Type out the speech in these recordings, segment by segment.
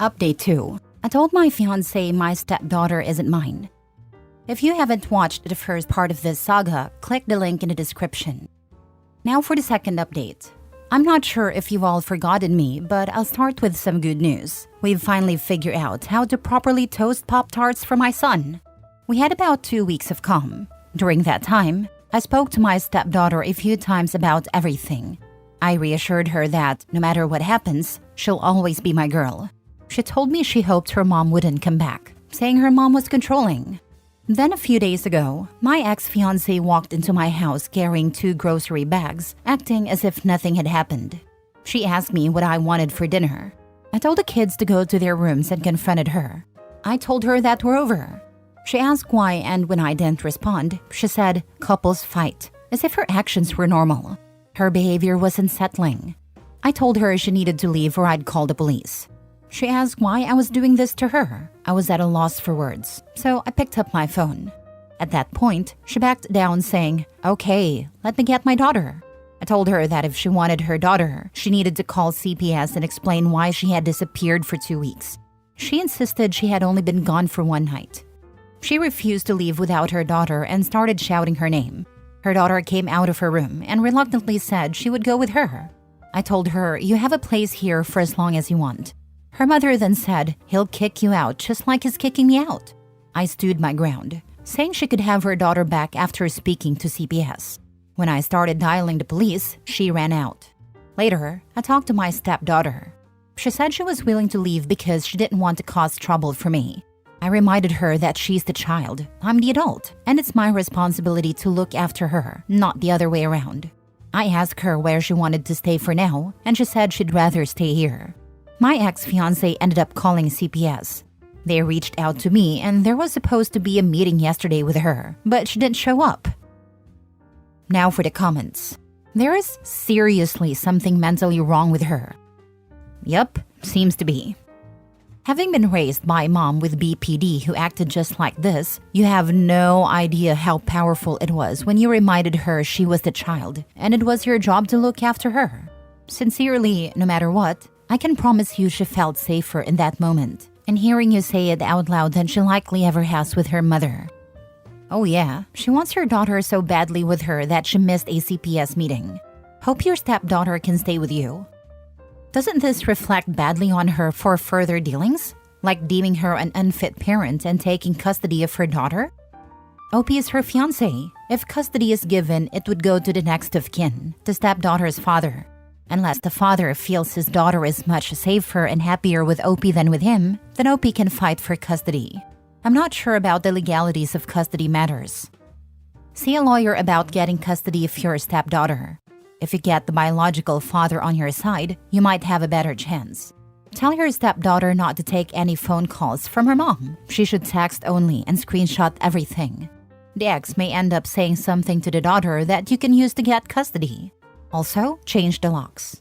Update 2. I told my fiancé my stepdaughter isn't mine. If you haven't watched the first part of this saga, click the link in the description. Now for the second update. I'm not sure if you've all forgotten me, but I'll start with some good news. We've finally figured out how to properly toast Pop-Tarts for my son. We had about 2 weeks of calm. During that time, I spoke to my stepdaughter a few times about everything. I reassured her that no matter what happens, she'll always be my girl. She told me she hoped her mom wouldn't come back, saying her mom was controlling. Then a few days ago, my ex-fiancé walked into my house carrying 2 grocery bags, acting as if nothing had happened. She asked me what I wanted for dinner. I told the kids to go to their rooms and confronted her. I told her that we're over. She asked why, and when I didn't respond, she said, "Couples fight," as if her actions were normal. Her behavior was unsettling. I told her she needed to leave or I'd call the police. She asked why I was doing this to her. I was at a loss for words, so I picked up my phone. At that point, she backed down saying, "Okay, let me get my daughter." I told her that if she wanted her daughter, she needed to call CPS and explain why she had disappeared for 2 weeks. She insisted she had only been gone for 1 night. She refused to leave without her daughter and started shouting her name. Her daughter came out of her room and reluctantly said she would go with her. I told her, "You have a place here for as long as you want." Her mother then said, "He'll kick you out just like he's kicking me out." I stood my ground, saying she could have her daughter back after speaking to CPS. When I started dialing the police, she ran out. Later, I talked to my stepdaughter. She said she was willing to leave because she didn't want to cause trouble for me. I reminded her that she's the child, I'm the adult, and it's my responsibility to look after her, not the other way around. I asked her where she wanted to stay for now, and she said she'd rather stay here. My ex-fiancé ended up calling CPS. They reached out to me and there was supposed to be a meeting yesterday with her, but she didn't show up. Now for the comments. There is seriously something mentally wrong with her. Yup, seems to be. Having been raised by a mom with BPD who acted just like this, you have no idea how powerful it was when you reminded her she was the child and it was your job to look after her. Sincerely, no matter what, I can promise you she felt safer in that moment, and hearing you say it out loud than she likely ever has with her mother. Oh yeah, she wants her daughter so badly with her that she missed a CPS meeting. Hope your stepdaughter can stay with you. Doesn't this reflect badly on her for further dealings? Like deeming her an unfit parent and taking custody of her daughter? OP is her fiancé. If custody is given, it would go to the next of kin, the stepdaughter's father. Unless the father feels his daughter is much safer and happier with OP than with him, then OP can fight for custody. I'm not sure about the legalities of custody matters. See a lawyer about getting custody of your stepdaughter. If you get the biological father on your side, you might have a better chance. Tell your stepdaughter not to take any phone calls from her mom. She should text only and screenshot everything. The ex may end up saying something to the daughter that you can use to get custody. Also, change the locks.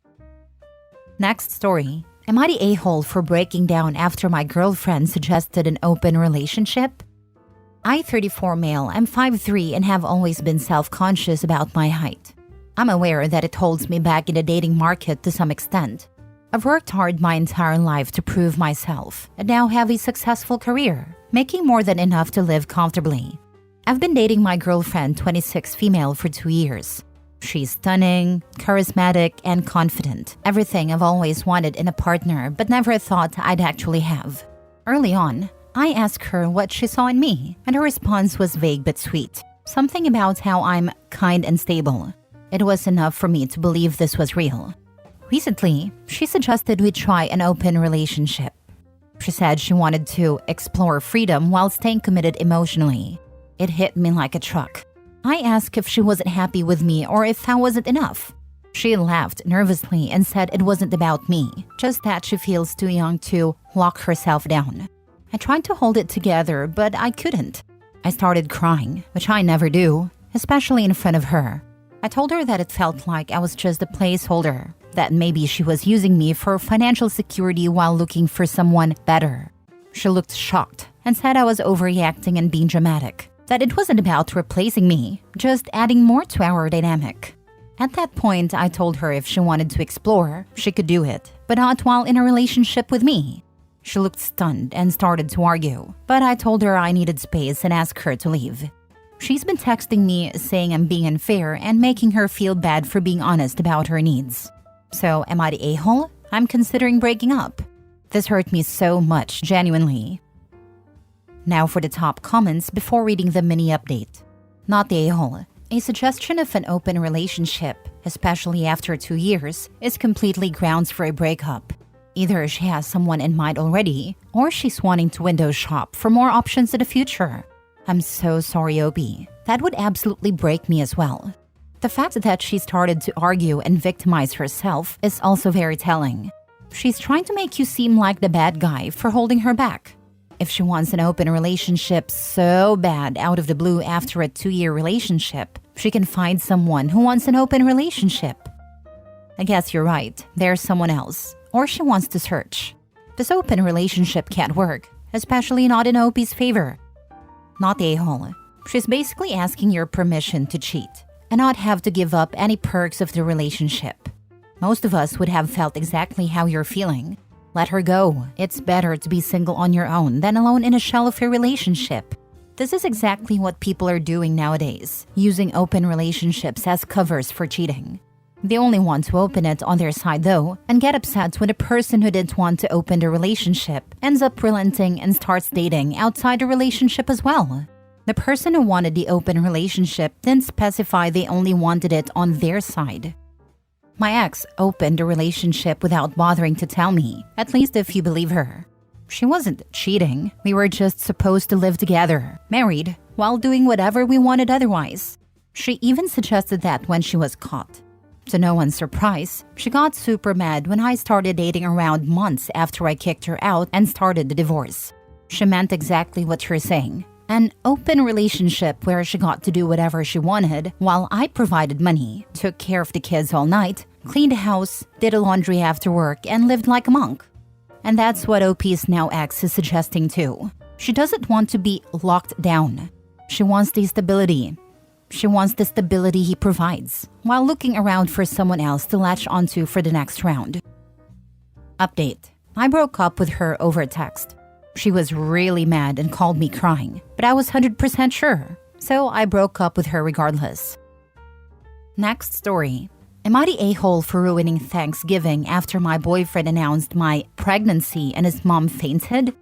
Next story. Am I the a-hole for breaking down after my girlfriend suggested an open relationship? I, 34 male, am 5'3" and have always been self-conscious about my height. I'm aware that it holds me back in the dating market to some extent. I've worked hard my entire life to prove myself and now have a successful career, making more than enough to live comfortably. I've been dating my girlfriend, 26 female, for 2 years. She's stunning, charismatic, and confident. Everything I've always wanted in a partner but never thought I'd actually have. Early on, I asked her what she saw in me, and her response was vague but sweet. Something about how I'm kind and stable. It was enough for me to believe this was real. Recently, she suggested we try an open relationship. She said she wanted to explore freedom while staying committed emotionally. It hit me like a truck. I asked if she wasn't happy with me or if that wasn't enough. She laughed nervously and said it wasn't about me, just that she feels too young to lock herself down. I tried to hold it together, but I couldn't. I started crying, which I never do, especially in front of her. I told her that it felt like I was just a placeholder, that maybe she was using me for financial security while looking for someone better. She looked shocked and said I was overreacting and being dramatic, that it wasn't about replacing me, just adding more to our dynamic. At that point, I told her if she wanted to explore, she could do it, but not while in a relationship with me. She looked stunned and started to argue, but I told her I needed space and asked her to leave. She's been texting me saying I'm being unfair and making her feel bad for being honest about her needs. So am I the a-hole? I'm considering breaking up. This hurt me so much, genuinely. Now for the top comments before reading the mini update. Not the a-hole. A suggestion of an open relationship, especially after 2 years, is completely grounds for a breakup. Either she has someone in mind already, or she's wanting to window shop for more options in the future. I'm so sorry, Opie. That would absolutely break me as well. The fact that she started to argue and victimize herself is also very telling. She's trying to make you seem like the bad guy for holding her back. If she wants an open relationship so bad out of the blue after a 2-year relationship, she can find someone who wants an open relationship. I guess you're right, there's someone else. Or she wants to search. This open relationship can't work, especially not in Opie's favor. Not the a-hole. She's basically asking your permission to cheat and not have to give up any perks of the relationship. Most of us would have felt exactly how you're feeling. Let her go. It's better to be single on your own than alone in a shell of a relationship. This is exactly what people are doing nowadays, using open relationships as covers for cheating. They only want to open it on their side though, and get upset when the person who didn't want to open the relationship ends up relenting and starts dating outside the relationship as well. The person who wanted the open relationship didn't specify they only wanted it on their side. My ex opened the relationship without bothering to tell me, at least if you believe her. She wasn't cheating, we were just supposed to live together, married, while doing whatever we wanted otherwise. She even suggested that when she was caught. To no one's surprise, she got super mad when I started dating around months after I kicked her out and started the divorce. She meant exactly what you're saying. An open relationship where she got to do whatever she wanted while I provided money, took care of the kids all night, cleaned the house, did the laundry after work, and lived like a monk. And that's what OP's now ex is suggesting too. She doesn't want to be locked down. She wants the stability. She wants the stability he provides, while looking around for someone else to latch onto for the next round. Update. I broke up with her over text. She was really mad and called me crying, but I was 100% sure, so I broke up with her regardless. Next story. Am I the a-hole for ruining Thanksgiving after my boyfriend announced my pregnancy and his mom fainted?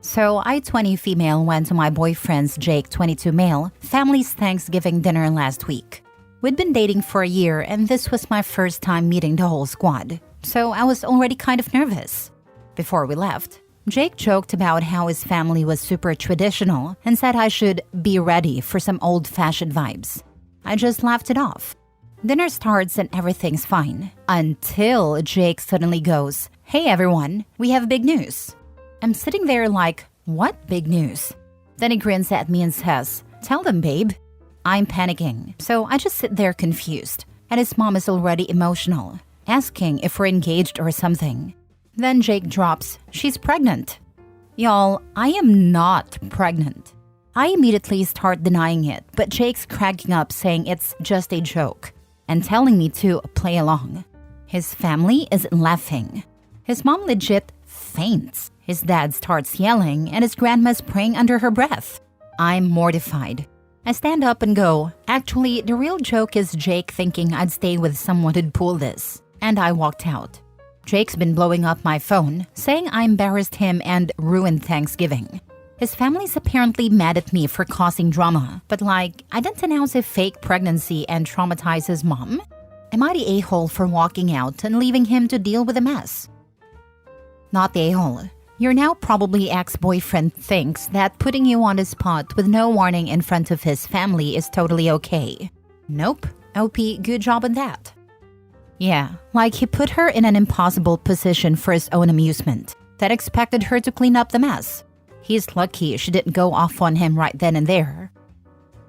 So I, 20 female, went to my boyfriend's Jake, 22 male, family's Thanksgiving dinner last week. We'd been dating for a year and this was my first time meeting the whole squad, so I was already kind of nervous. Before we left, Jake joked about how his family was super traditional and said I should be ready for some old-fashioned vibes. I just laughed it off. Dinner starts and everything's fine, until Jake suddenly goes, "Hey everyone, we have big news." I'm sitting there like, what big news? Then he grins at me and says, "Tell them, babe." I'm panicking, so I just sit there confused, and his mom is already emotional, asking if we're engaged or something. Then Jake drops, "She's pregnant." Y'all, I am not pregnant. I immediately start denying it, but Jake's cracking up saying it's just a joke, and telling me to play along. His family is laughing. His mom legit faints. His dad starts yelling, and his grandma's praying under her breath. I'm mortified. I stand up and go, "Actually, the real joke is Jake thinking I'd stay with someone who'd pull this." And I walked out. Jake's been blowing up my phone, saying I embarrassed him and ruined Thanksgiving. His family's apparently mad at me for causing drama, but like, I didn't announce a fake pregnancy and traumatize his mom? Am I the a-hole for walking out and leaving him to deal with the mess? Not the a-hole. Your now probably ex-boyfriend thinks that putting you on the spot with no warning in front of his family is totally okay. Nope. OP, good job on that. Yeah, like he put her in an impossible position for his own amusement that expected her to clean up the mess. He's lucky she didn't go off on him right then and there.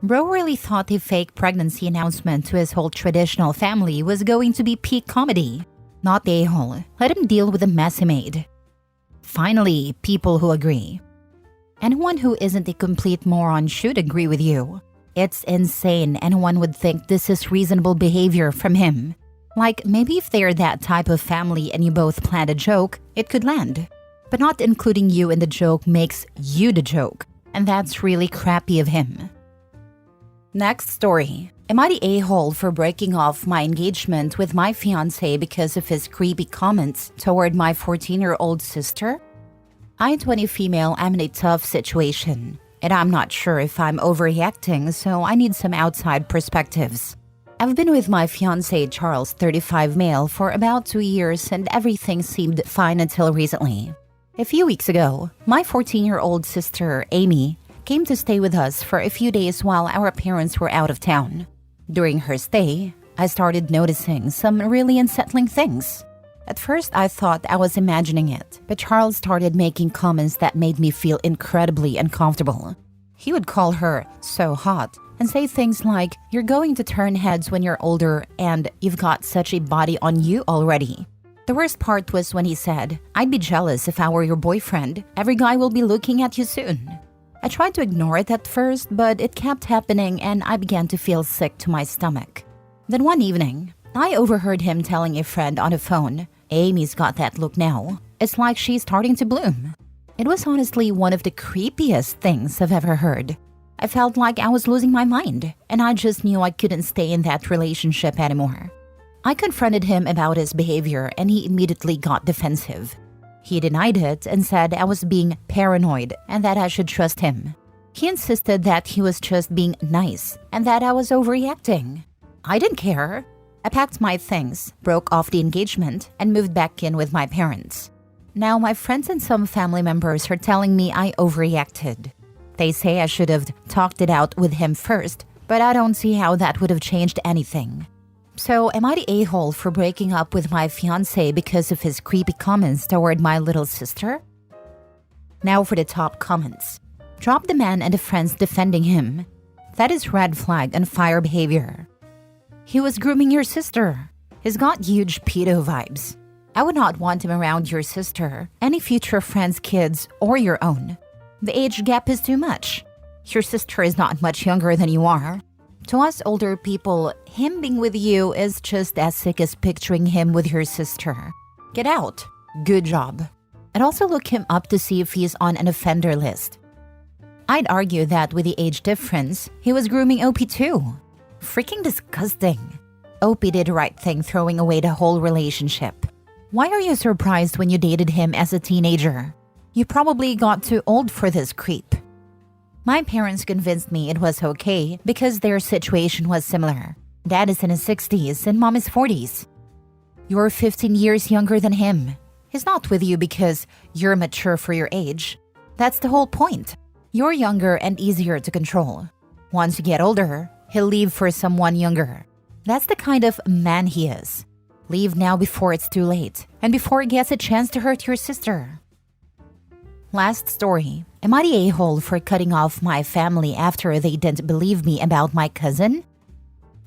Bro really thought the fake pregnancy announcement to his whole traditional family was going to be peak comedy. Not the a-hole. Let him deal with the mess he made. Finally, people who agree. Anyone who isn't a complete moron should agree with you. It's insane anyone would think this is reasonable behavior from him. Like, maybe if they're that type of family and you both planned a joke, it could land. But not including you in the joke makes you the joke, and that's really crappy of him. Next story. Am I the a-hole for breaking off my engagement with my fiancé because of his creepy comments toward my 14-year-old sister? I, 20 female, am in a tough situation, and I'm not sure if I'm overreacting, so I need some outside perspectives. I've been with my fiancé Charles, 35 male, for about 2 years, and everything seemed fine until recently. A few weeks ago, my 14-year-old sister, Amy, came to stay with us for a few days while our parents were out of town. During her stay, I started noticing some really unsettling things. At first, I thought I was imagining it, but Charles started making comments that made me feel incredibly uncomfortable. He would call her so hot and say things like, "You're going to turn heads when you're older and you've got such a body on you already." The worst part was when he said, "I'd be jealous if I were your boyfriend. Every guy will be looking at you soon." I tried to ignore it at first, but it kept happening and I began to feel sick to my stomach. Then one evening, I overheard him telling a friend on the phone, "Amy's got that look now. It's like she's starting to bloom." It was honestly one of the creepiest things I've ever heard. I felt like I was losing my mind, and I just knew I couldn't stay in that relationship anymore. I confronted him about his behavior and he immediately got defensive. He denied it and said I was being paranoid and that I should trust him. He insisted that he was just being nice and that I was overreacting. I didn't care. I packed my things, broke off the engagement, and moved back in with my parents. Now my friends and some family members are telling me I overreacted. They say I should have talked it out with him first, but I don't see how that would have changed anything. So, am I the a-hole for breaking up with my fiancé because of his creepy comments toward my little sister? Now for the top comments. Drop the man and the friends defending him. That is red flag and fire behavior. He was grooming your sister. He's got huge pedo vibes. I would not want him around your sister, any future friends' kids, or your own. The age gap is too much. Your sister is not much younger than you are. To us older people, him being with you is just as sick as picturing him with your sister. Get out. Good job. I'd also look him up to see if he's on an offender list. I'd argue that with the age difference, he was grooming OP too. Freaking disgusting. OP did the right thing throwing away the whole relationship. Why are you surprised when you dated him as a teenager? You probably got too old for this creep. My parents convinced me it was okay because their situation was similar. Dad is in his 60s and mom is 40s. You're 15 years younger than him. He's not with you because you're mature for your age. That's the whole point. You're younger and easier to control. Once you get older, he'll leave for someone younger. That's the kind of man he is. Leave now before it's too late and before he gets a chance to hurt your sister. Last story. Am I the a-hole for cutting off my family after they didn't believe me about my cousin?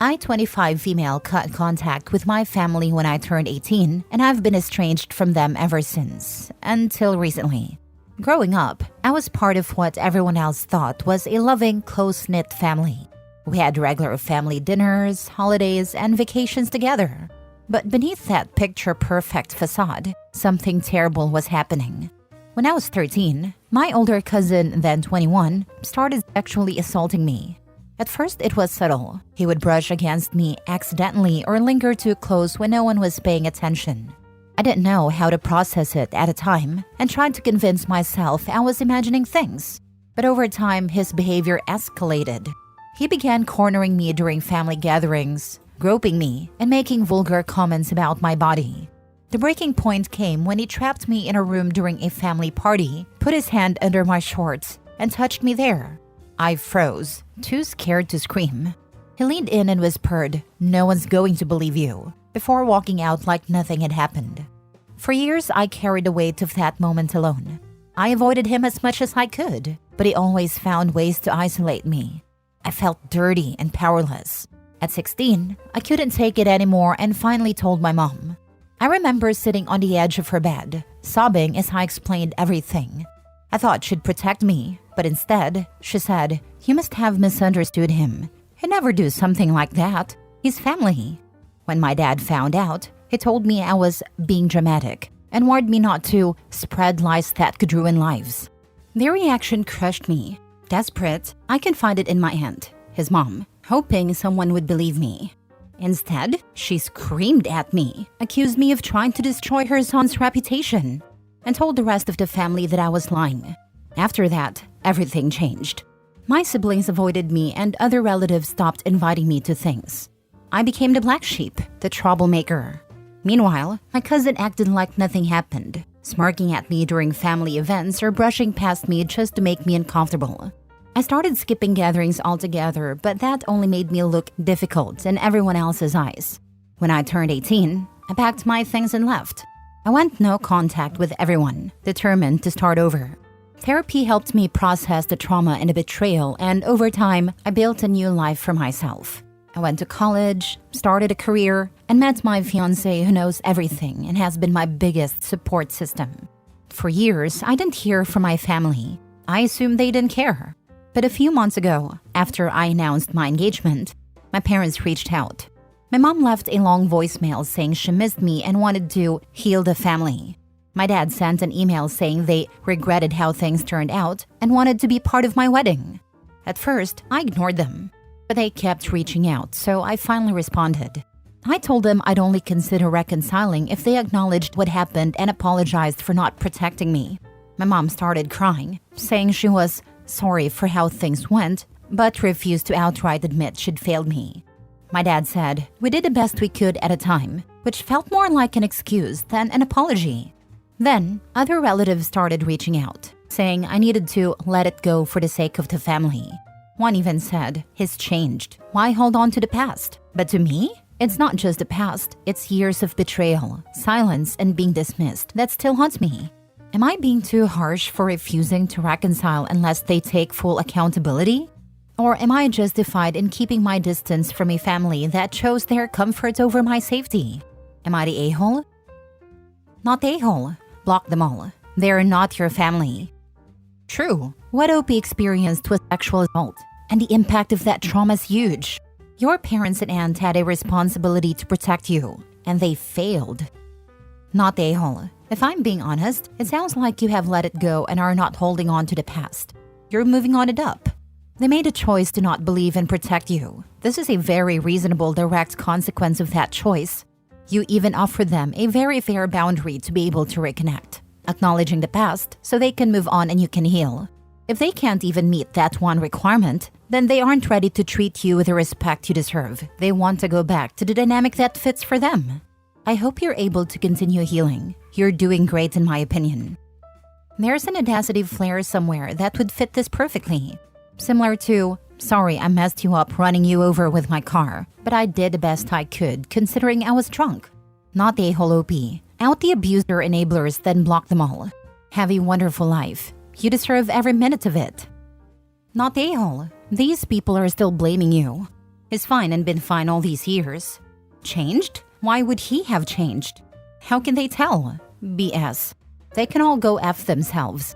I, 25 female, cut contact with my family when I turned 18, and I've been estranged from them ever since, until recently. Growing up, I was part of what everyone else thought was a loving, close-knit family. We had regular family dinners, holidays, and vacations together. But beneath that picture-perfect facade, something terrible was happening. When I was 13, my older cousin, then 21, started sexually assaulting me. At first, it was subtle. He would brush against me accidentally or linger too close when no one was paying attention. I didn't know how to process it at the time and tried to convince myself I was imagining things. But over time, his behavior escalated. He began cornering me during family gatherings, groping me, and making vulgar comments about my body. The breaking point came when he trapped me in a room during a family party, put his hand under my shorts, and touched me there. I froze, too scared to scream. He leaned in and whispered, "No one's going to believe you," before walking out like nothing had happened. For years, I carried the weight of that moment alone. I avoided him as much as I could, but he always found ways to isolate me. I felt dirty and powerless. At 16, I couldn't take it anymore and finally told my mom. I remember sitting on the edge of her bed, sobbing as I explained everything. I thought she'd protect me, but instead, she said, "You must have misunderstood him. He'd never do something like that. He's family." When my dad found out, he told me I was being dramatic and warned me not to spread lies that could ruin lives. Their reaction crushed me. Desperate, I confided in my aunt, his mom, hoping someone would believe me. Instead, she screamed at me, accused me of trying to destroy her son's reputation, and told the rest of the family that I was lying. After that, everything changed. My siblings avoided me and other relatives stopped inviting me to things. I became the black sheep, the troublemaker. Meanwhile, my cousin acted like nothing happened, smirking at me during family events or brushing past me just to make me uncomfortable. I started skipping gatherings altogether, but that only made me look difficult in everyone else's eyes. When I turned 18, I packed my things and left. I went no contact with everyone, determined to start over. Therapy helped me process the trauma and the betrayal, and over time, I built a new life for myself. I went to college, started a career, and met my fiancé who knows everything and has been my biggest support system. For years, I didn't hear from my family. I assumed they didn't care. But a few months ago, after I announced my engagement, my parents reached out. My mom left a long voicemail saying she missed me and wanted to heal the family. My dad sent an email saying they regretted how things turned out and wanted to be part of my wedding. At first, I ignored them, but they kept reaching out, so I finally responded. I told them I'd only consider reconciling if they acknowledged what happened and apologized for not protecting me. My mom started crying, saying she was sorry for how things went, but refused to outright admit she'd failed me. My dad said we did the best we could at a time, which felt more like an excuse than an apology. Then, other relatives started reaching out, saying I needed to let it go for the sake of the family. One even said, he's changed. Why hold on to the past? But to me, it's not just the past. It's years of betrayal, silence, and being dismissed that still haunts me. Am I being too harsh for refusing to reconcile unless they take full accountability? Or am I justified in keeping my distance from a family that chose their comfort over my safety? Am I the a-hole? Not the a-hole. Block them all. They're not your family. True, what Opie experienced was sexual assault, and the impact of that trauma is huge. Your parents and aunt had a responsibility to protect you, and they failed. Not the a-hole. If I'm being honest, it sounds like you have let it go and are not holding on to the past. You're moving on it up. They made a choice to not believe and protect you. This is a very reasonable direct consequence of that choice. You even offered them a very fair boundary to be able to reconnect, acknowledging the past so they can move on and you can heal. If they can't even meet that one requirement, then they aren't ready to treat you with the respect you deserve. They want to go back to the dynamic that fits for them. I hope you're able to continue healing. You're doing great in my opinion. There's an audacity flare somewhere that would fit this perfectly. Similar to, sorry I messed you up running you over with my car, but I did the best I could considering I was drunk. Not the a-hole OP. Out the abuser enablers, then block them all. Have a wonderful life. You deserve every minute of it. Not the a-hole. These people are still blaming you. He's fine and been fine all these years. Changed? Why would he have changed? How can they tell? BS. They can all go F themselves.